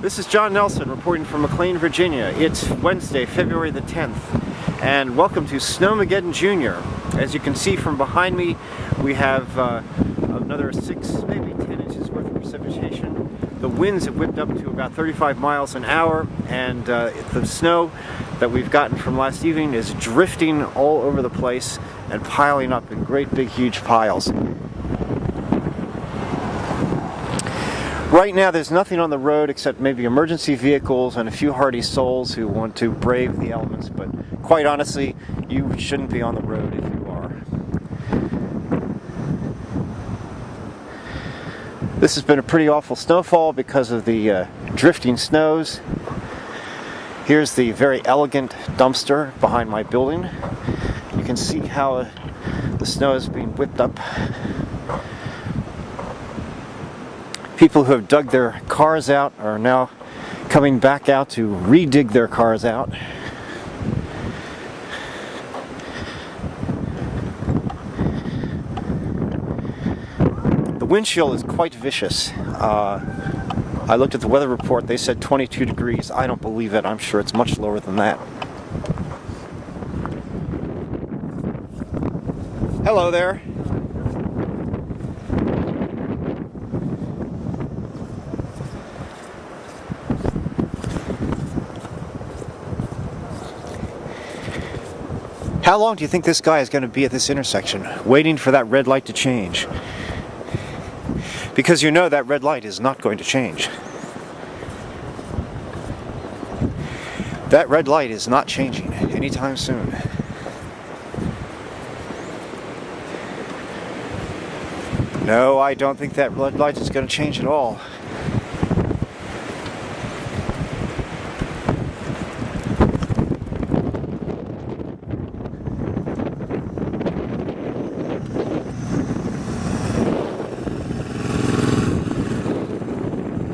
This is John Nelson reporting from McLean, Virginia. It's Wednesday, February the 10th, and welcome to Snowmaggeden Jr. As you can see from behind me, we have another 6, maybe 10 inches worth of precipitation. The winds have whipped up to about 35 miles an hour, and the snow that we've gotten from last evening is drifting all over the place and piling up in great big huge piles. Right now there's nothing on the road except maybe emergency vehicles and a few hardy souls who want to brave the elements, but quite honestly, you shouldn't be on the road if you are. This has been a pretty awful snowfall because of the drifting snows. Here's the very elegant dumpster behind my building. You can see how the snow is being whipped up. People who have dug their cars out are now coming back out to re-dig their cars out. The wind chill is quite vicious. I looked at the weather report, they said 22 degrees. I don't believe it. I'm sure it's much lower than that. Hello there. How long do you think this guy is going to be at this intersection, waiting for that red light to change? Because you know that red light is not going to change. That red light is not changing anytime soon. No, I don't think that red light is going to change at all.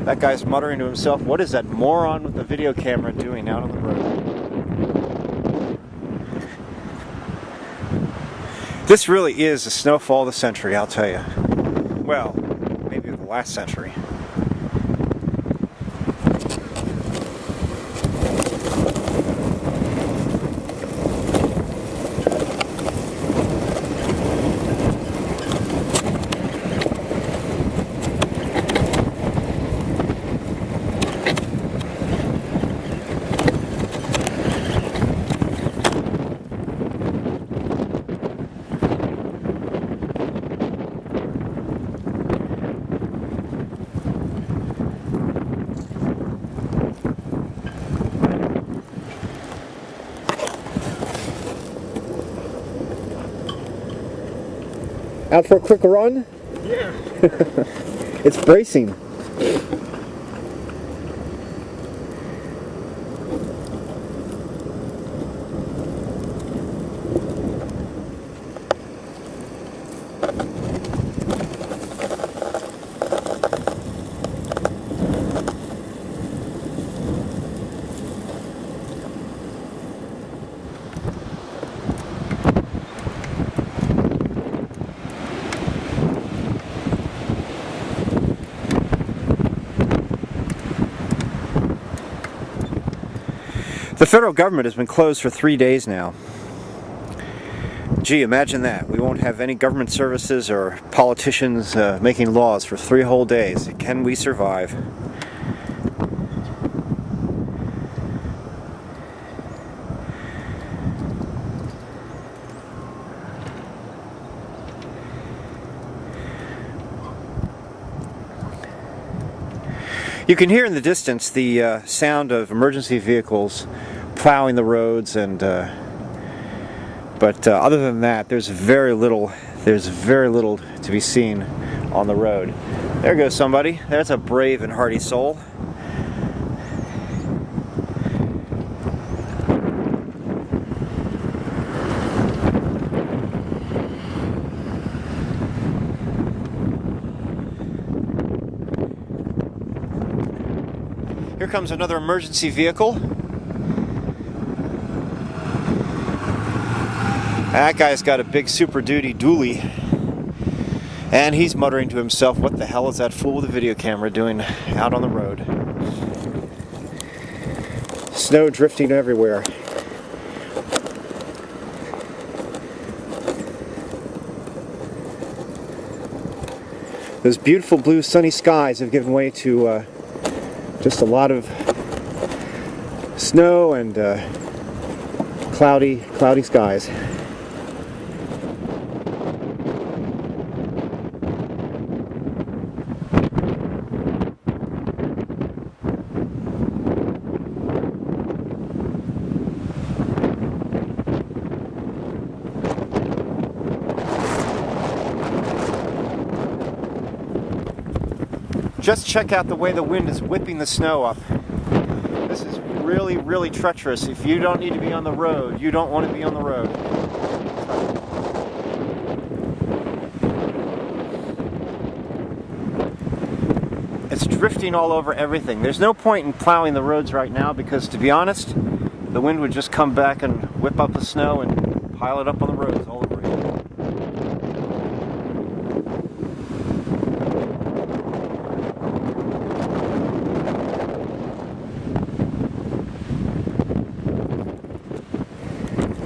That guy's muttering to himself, what is that moron with the video camera doing out on the road? This really is the snowfall of the century, I'll tell you. Well, maybe of the last century. Out for a quick run? Yeah. It's bracing. The federal government has been closed for 3 days now. Gee, imagine that. We won't have any government services or politicians making laws for 3 whole days. Can we survive? You can hear in the distance the sound of emergency vehicles plowing the roads, and but other than that, there's very little to be seen on the road. There goes somebody. That's a brave and hardy soul. Here comes another emergency vehicle. That guy's got a big Super Duty dually. And he's muttering to himself, what the hell is that fool with a video camera doing out on the road? Snow drifting everywhere. Those beautiful blue sunny skies have given way to just a lot of snow and cloudy skies. Just check out the way the wind is whipping the snow up. This is really, really treacherous. If you don't need to be on the road, you don't want to be on the road. It's drifting all over everything. There's no point in plowing the roads right now because, to be honest, the wind would just come back and whip up the snow and pile it up on the roads all over again.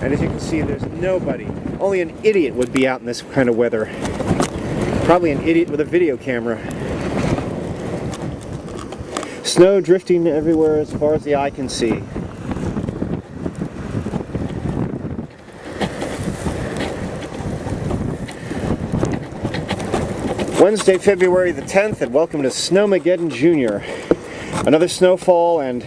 And as you can see, there's nobody. Only an idiot would be out in this kind of weather. Probably an idiot with a video camera. Snow drifting everywhere as far as the eye can see. Wednesday, February the 10th, and welcome to Snowmaggeden Jr. Another snowfall, and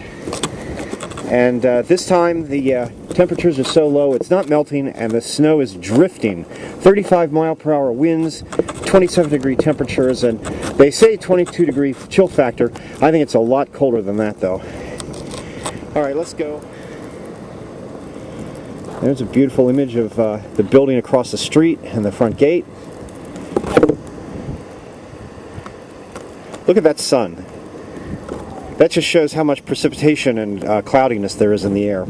this time the temperatures are so low it's not melting and the snow is drifting. 35-mile-per-hour winds, 27-degree temperatures, and they say 22-degree chill factor. I think it's a lot colder than that, though. Alright, let's go. There's a beautiful image of the building across the street and the front gate. Look at that sun. That just shows how much precipitation and cloudiness there is in the air.